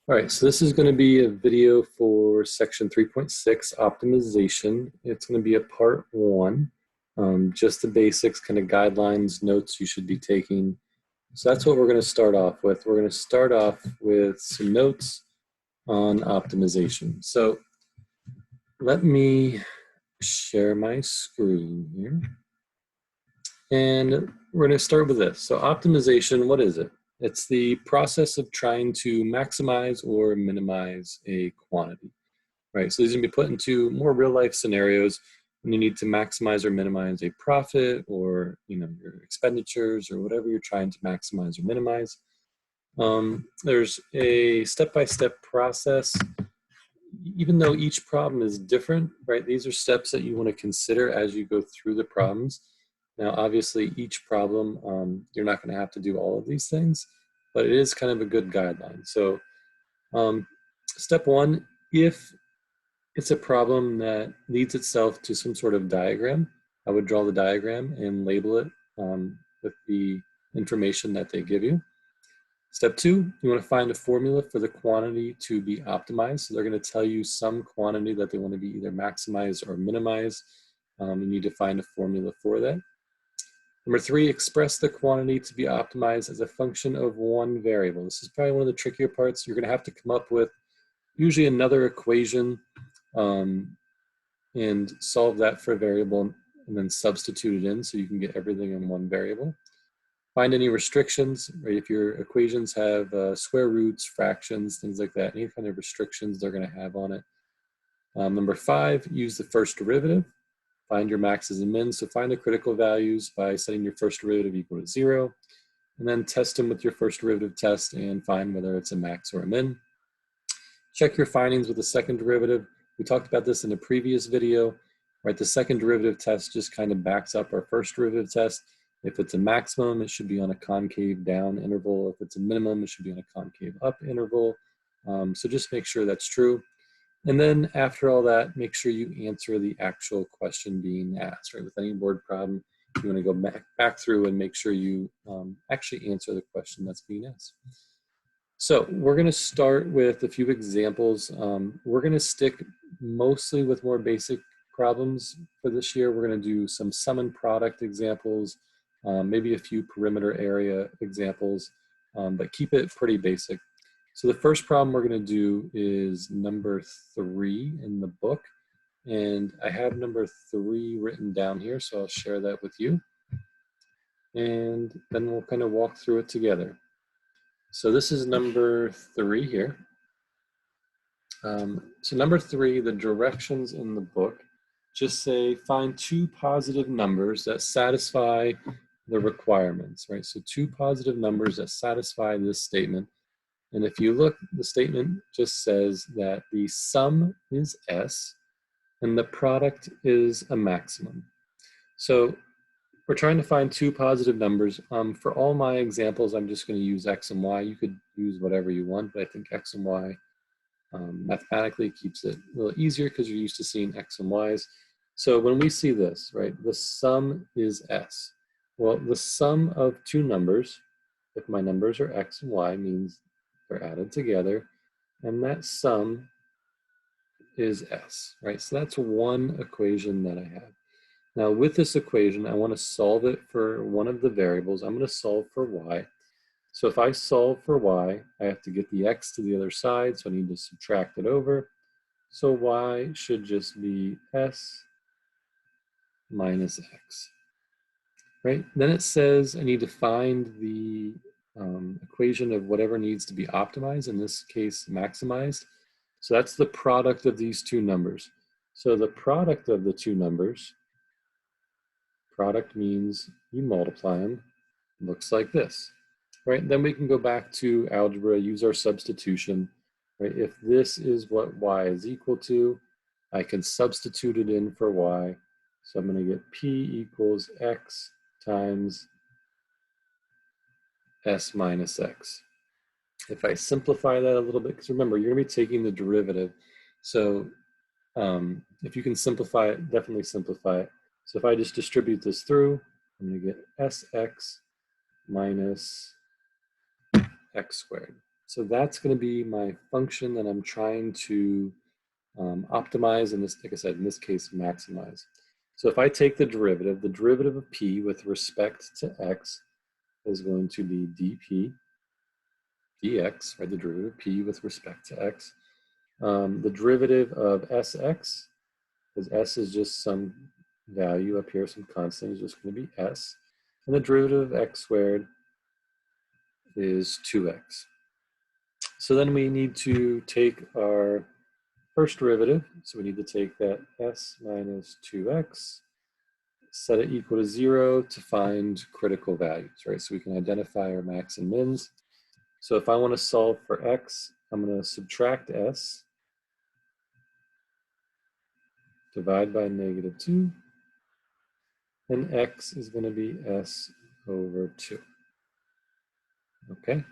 All right, so this is going to be a video for section 3.6, optimization. It's going to be a part one, just the basics, kind of guidelines, notes you should be taking. So that's what we're going to start off with. We're going to start off with some notes on optimization. So let me share my screen here. And we're going to start with this. So optimization, what is it? It's the process of trying to maximize or minimize a quantity, right? So these are going to be put into more real life scenarios when you need to maximize or minimize a profit or your expenditures or whatever you're trying to maximize or minimize. There's a step-by-step process. Even though each problem is different, right? These are steps that you want to consider as you go through the problems. Now, obviously, each problem, you're not going to have to do all of these things, but it is kind of a good guideline. So step one, if it's a problem that leads itself to some sort of diagram, I would draw the diagram and label it with the information that they give you. Step two, you want to find a formula for the quantity to be optimized. So they're going to tell you some quantity that they want to be either maximized or minimized. You need to find a formula for that. Number three, express the quantity to be optimized as a function of one variable. This is probably one of the trickier parts. You're going to have to come up with usually another equation and solve that for a variable and then substitute it in so you can get everything in one variable. Find any restrictions, right? If your equations have square roots, fractions, things like that, any kind of restrictions they're going to have on it. Number five, use the first derivative. Find your maxes and mins. So find the critical values by setting your first derivative equal to 0, and then test them with your first derivative test and find whether it's a max or a min. Check your findings with the second derivative. We talked about this in a previous video, right? The second derivative test just kind of backs up our first derivative test. If it's a maximum, it should be on a concave down interval. If it's a minimum, it should be on a concave up interval. So just make sure that's true. And then after all that, make sure you answer the actual question being asked, right? With any board problem, you want to go back through and make sure you actually answer the question that's being asked. So we're going to start with a few examples. We're going to stick mostly with more basic problems for this year. We're going to do some sum and product examples, maybe a few perimeter area examples, but keep it pretty basic. So the first problem we're going to do is number 3 in the book. And I have number 3 written down here, so I'll share that with you. And then we'll kind of walk through it together. So this is number 3 here. So number 3, the directions in the book just say find 2 positive numbers that satisfy the requirements, right? So 2 positive numbers that satisfy this statement. And if you look, the statement just says that the sum is S and the product is a maximum. So we're trying to find 2 positive numbers. For all my examples, I'm just going to use X and Y. You could use whatever you want, but I think X and Y mathematically keeps it a little easier because you're used to seeing X and Y's. So when we see this, right, the sum is S. Well, the sum of 2 numbers, if my numbers are X and Y, means they're added together, and that sum is S, right? So that's one equation that I have. Now with this equation, I want to solve it for one of the variables. I'm going to solve for Y. So if I solve for Y, I have to get the X to the other side, so I need to subtract it over. So Y should just be S minus X, right? Then it says I need to find the equation of whatever needs to be optimized, in this case, maximized. So that's the product of these 2 numbers. So the product of the 2 numbers, product means you multiply them, looks like this, right? Then we can go back to algebra, use our substitution, right? If this is what Y is equal to, I can substitute it in for Y. So I'm going to get P equals X times S minus X. If I simplify that a little bit, because remember, you're going to be taking the derivative. So if you can simplify it, definitely simplify it. So if I just distribute this through, I'm going to get Sx minus X squared. So that's going to be my function that I'm trying to optimize, and this, like I said, in this case, maximize. So if I take the derivative of p with respect to x is going to be dp dx, right? The derivative of p with respect to x. The derivative of sx, because s is just some value up here, some constant, is just going to be s. And the derivative of x squared is 2x. So then we need to take our first derivative. So we need to take that s minus 2x, set it equal to 0 to find critical values, right? So we can identify our max and mins. So if I want to solve for x, I'm going to subtract s, divide by -2, and x is going to be s over 2. Okay?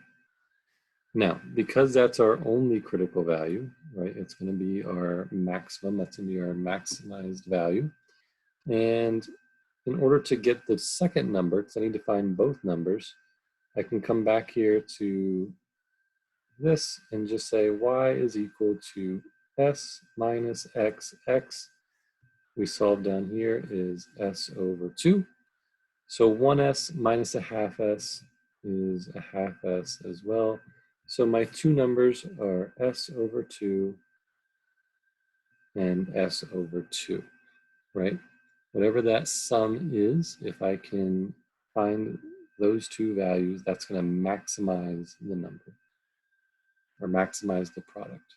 Now, because that's our only critical value, right, it's going to be our maximum, that's going to be our maximized value. And in order to get the second number, because I need to find both numbers, I can come back here to this and just say y is equal to s minus x. We solve down here is s over 2. So 1s minus a half s is a half s as well. So my two numbers are s over 2 and s over 2, right? Whatever that sum is, if I can find those two values, that's going to maximize the number or maximize the product,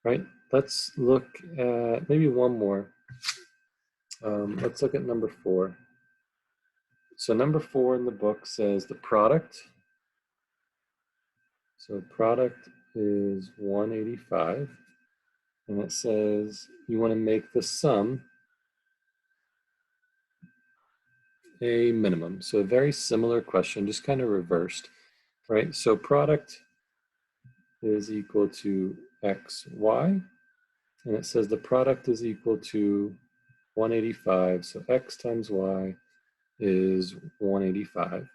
right? Let's look at maybe one more. Let's look at number 4. So number 4 in the book says the product. So product is 185, and it says you want to make the sum a minimum. So a very similar question, just kind of reversed, right? So product is equal to xy, and it says the product is equal to 185, so x times y is 185.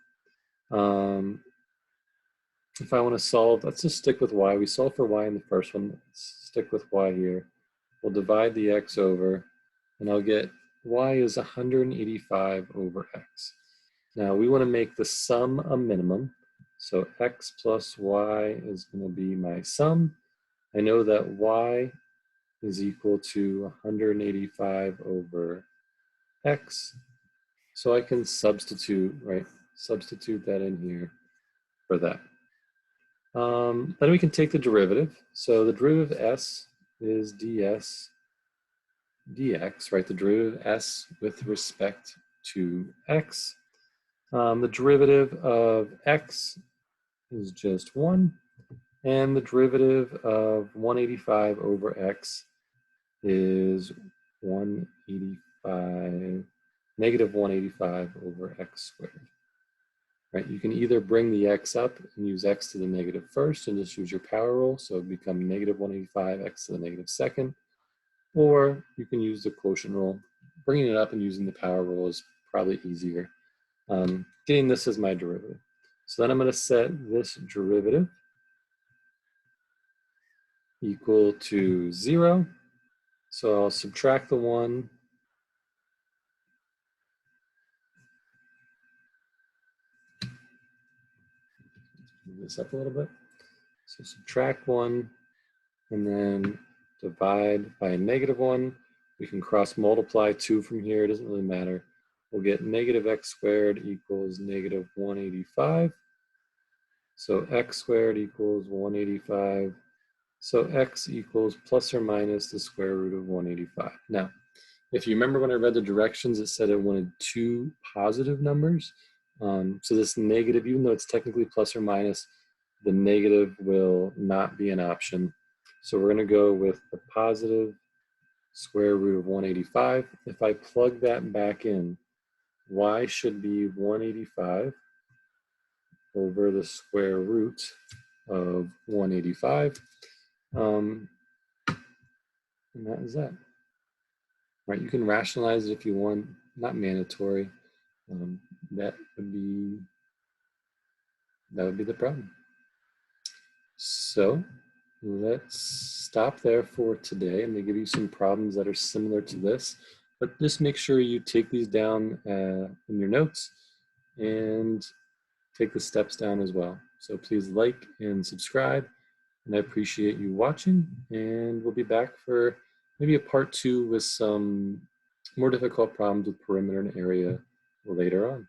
If I want to solve, let's just stick with y. We solved for y in the first one. Let's stick with y here. We'll divide the x over, and I'll get y is 185 over x. Now we want to make the sum a minimum. So x plus y is going to be my sum. I know that y is equal to 185 over x. So I can substitute, right? Substitute that in here for that. Then we can take the derivative. So the derivative of s is ds dx, right? The derivative of s with respect to x. The derivative of x is just 1. And the derivative of 185 over x is 185, negative 185 over x squared. Right, you can either bring the x up and use x to the negative first and just use your power rule, so it becomes negative 185 x to the negative second, or you can use the quotient rule. Bringing it up and using the power rule is probably easier. Getting this as my derivative. So then I'm going to set this derivative equal to 0. So I'll subtract the 1. Move this up a little bit. So subtract 1 and then divide by a -1. We can cross multiply 2 from here. It doesn't really matter. We'll get negative x squared equals negative 185. So x squared equals 185. So x equals plus or minus the square root of 185. Now, if you remember when I read the directions, it said it wanted two positive numbers. So this negative, even though it's technically plus or minus, the negative will not be an option. So we're going to go with the positive square root of 185. If I plug that back in, y should be 185 over the square root of 185. And that is that. Right, you can rationalize it if you want, not mandatory. That would be the problem. So let's stop there for today. I'm going to give you some problems that are similar to this, but just make sure you take these down in your notes and take the steps down as well. So please like and subscribe, and I appreciate you watching, and we'll be back for maybe a part 2 with some more difficult problems with perimeter and area later on.